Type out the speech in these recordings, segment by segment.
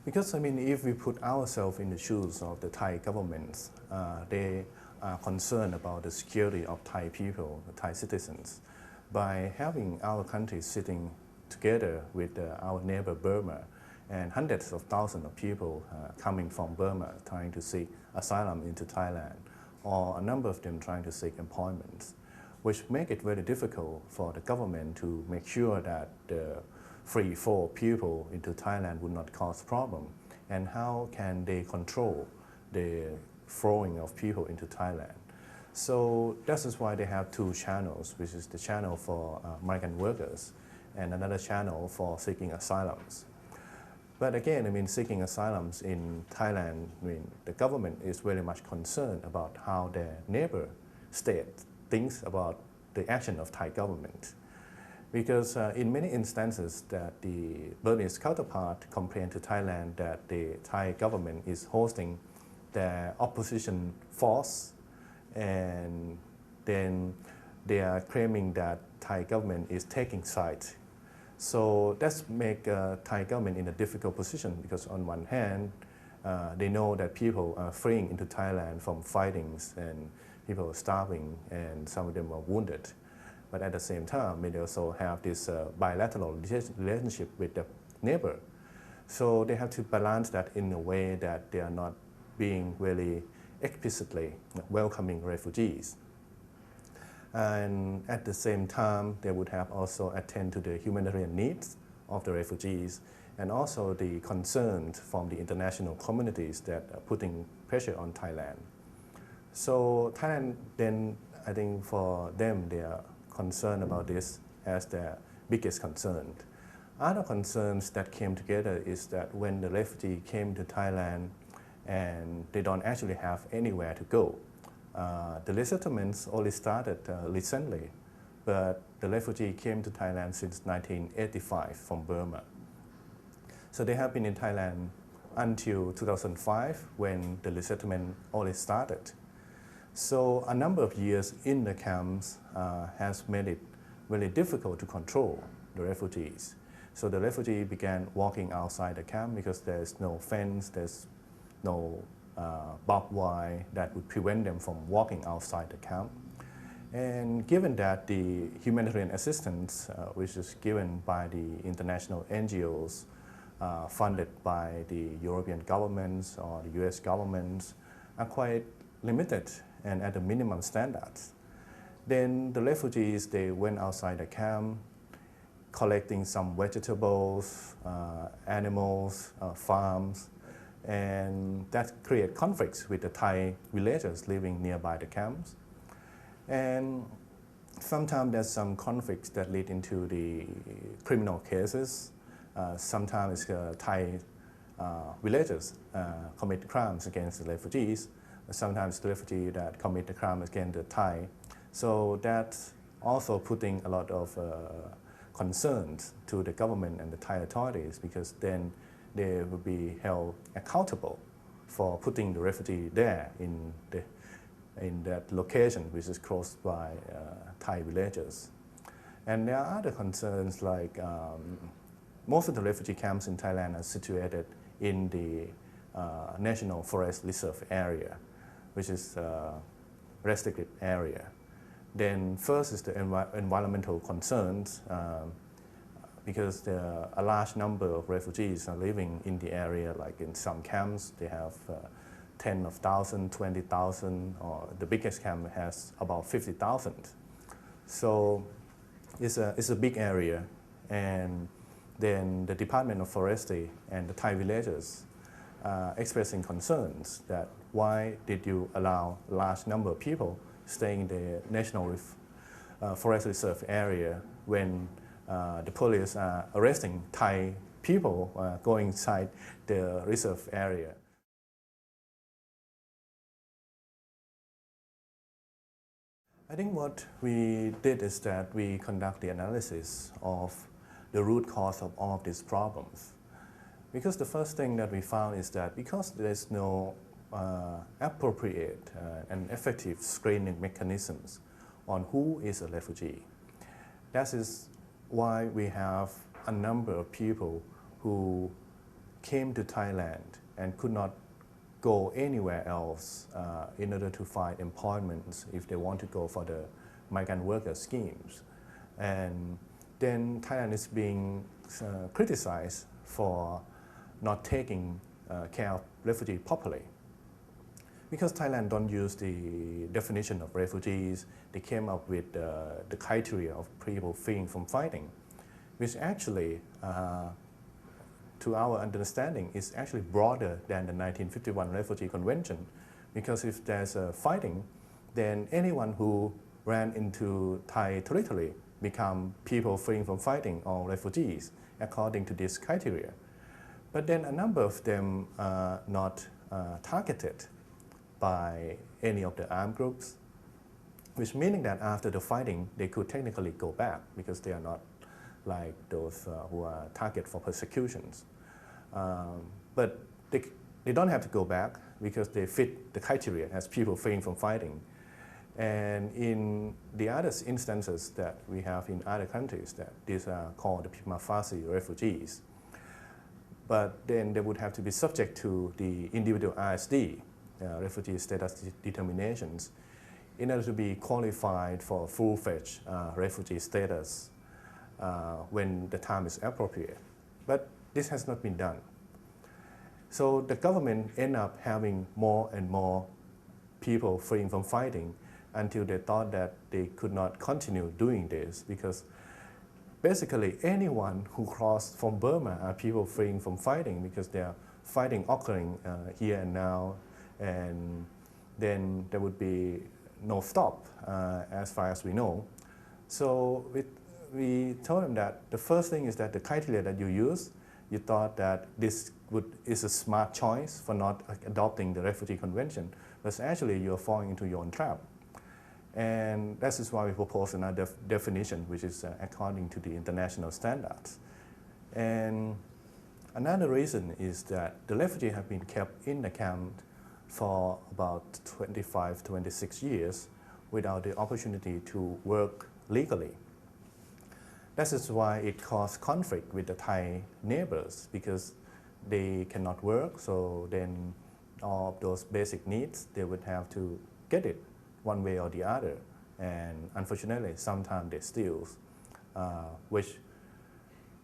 Because I mean, if we put ourselves in the shoes of the Thai government, they are concerned about the security of Thai people, the Thai citizens, by having our country sitting together with our neighbor Burma, and hundreds of thousands of people coming from Burma trying to seek asylum into Thailand, or a number of them trying to seek employment, which make it very difficult for the government to make sure that the free flow of people into Thailand would not cause problem. And how can they control the flowing of people into Thailand? So that is why they have two channels, which is the channel for migrant workers and another channel for seeking asylums. But again, I mean, seeking asylums in Thailand, I mean, the government is very much concerned about how their neighbor state thinks about the action of Thai government. Because in many instances that the Burmese counterpart complain to Thailand that the Thai government is hosting their opposition force, and then they are claiming that Thai government is taking sides. So that's make Thai government in a difficult position, because on one hand, they know that people are fleeing into Thailand from fightings and people are starving and some of them are wounded. But at the same time, they also have this bilateral relationship with the neighbor. So they have to balance that in a way that they are not being really explicitly welcoming refugees. And at the same time, they would have also attend to the humanitarian needs of the refugees, and also the concerns from the international communities that are putting pressure on Thailand. So Thailand then, I think for them, they are concerned about this as their biggest concern. Other concerns that came together is that when the refugee came to Thailand and they don't actually have anywhere to go. The resettlements only started recently, but the refugee came to Thailand since 1985 from Burma. So they have been in Thailand until 2005 when the resettlement only started. So a number of years in the camps has made it really difficult to control the refugees. So the refugee began walking outside the camp because there's no fence, there's no barbed wire that would prevent them from walking outside the camp. And given that the humanitarian assistance, which is given by the international NGOs, funded by the European governments or the US governments, are quite limited and at the minimum standards, then the refugees, they went outside the camp, collecting some vegetables, animals, farms, and that created conflicts with the Thai villagers living nearby the camps. And sometimes there's some conflicts that lead into the criminal cases. Sometimes Thai villagers commit crimes against the refugees. Sometimes the refugees that commit the crime against the Thai. So that's also putting a lot of concerns to the government and the Thai authorities, because then they will be held accountable for putting the refugee there in that location, which is close by Thai villages. And there are other concerns like most of the refugee camps in Thailand are situated in the National Forest Reserve area, which is a restricted area. Then first is the environmental concerns, because a large number of refugees are living in the area. Like in some camps, they have 10 of thousands, 20,000, or the biggest camp has about 50,000. So it's a big area. And then the Department of Forestry and the Thai villagers expressing concerns that why did you allow a large number of people staying in the National Forest Reserve area when the police are arresting Thai people going inside the reserve area. I think what we did is that we conduct the analysis of the root cause of all of these problems. Because the first thing that we found is that because there's no appropriate and effective screening mechanisms on who is a refugee, that is why we have a number of people who came to Thailand and could not go anywhere else in order to find employment if they want to go for the migrant worker schemes. And then Thailand is being criticized for not taking care of refugees properly. Because Thailand don't use the definition of refugees, they came up with the criteria of people fleeing from fighting, which actually, to our understanding, is actually broader than the 1951 Refugee Convention. Because if there's fighting, then anyone who ran into Thai territory become people fleeing from fighting or refugees, according to this criteria. But then a number of them are not targeted by any of the armed groups, which meaning that after the fighting, they could technically go back because they are not like those who are target for persecutions. But they don't have to go back because they fit the criteria as people fleeing from fighting. And in the other instances that we have in other countries, that these are called the prima facie refugees. But then they would have to be subject to the individual RSD, refugee status determinations, in order to be qualified for full-fledged refugee status when the time is appropriate. But this has not been done. So the government end up having more and more people fleeing from fighting until they thought that they could not continue doing this, because basically anyone who crossed from Burma are people fleeing from fighting, because there are fighting occurring here and now, and then there would be no stop as far as we know. So we told them that the first thing is that the criteria that you use, you thought that this is a smart choice for not adopting the Refugee Convention, but actually you're falling into your own trap. And that is why we propose another definition, which is according to the international standards. And another reason is that the refugees have been kept in the camp for about 25, 26 years without the opportunity to work legally. That is why it caused conflict with the Thai neighbors, because they cannot work, so then all of those basic needs, they would have to get it one way or the other. And unfortunately, sometimes they steal, which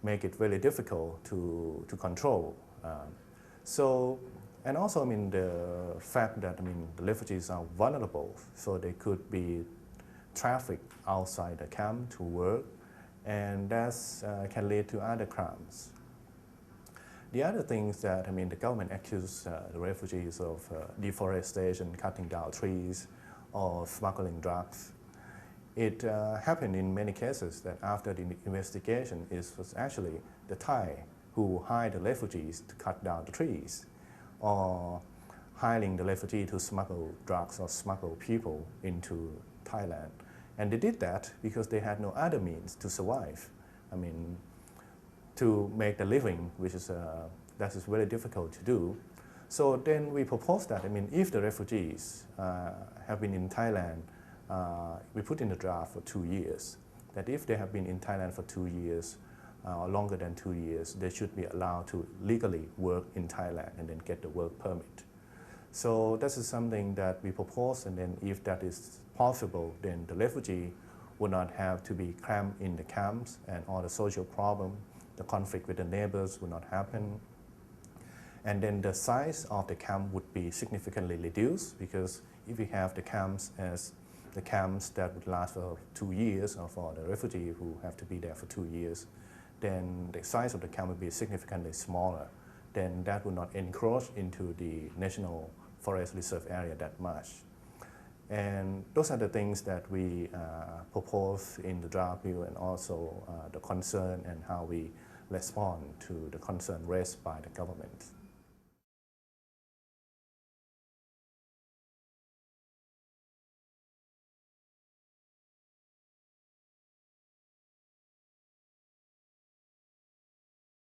make it very difficult to control. And also, I mean, the fact that, I mean, the refugees are vulnerable, so they could be trafficked outside the camp to work, and that can lead to other crimes. The other things that, I mean, the government accuses the refugees of deforestation, cutting down trees, or smuggling drugs. It happened in many cases that after the investigation, it was actually the Thai who hired the refugees to cut down the trees, or hiring the refugee to smuggle drugs or smuggle people into Thailand. And they did that because they had no other means to survive. I mean, to make a living, which is that is very difficult to do. So then we proposed that, I mean, if the refugees have been in Thailand, we put in the draft for 2 years, that if they have been in Thailand for 2 years, or longer than 2 years, they should be allowed to legally work in Thailand and then get the work permit. So this is something that we propose, and then if that is possible, then the refugee would not have to be cramped in the camps, and all the social problem, the conflict with the neighbors would not happen. And then the size of the camp would be significantly reduced, because if we have the camps as the camps that would last for 2 years, or for the refugee who have to be there for 2 years, then the size of the camp would be significantly smaller. Then that would not encroach into the National Forest Reserve area that much. And those are the things that we propose in the draft bill, and also the concern and how we respond to the concern raised by the government.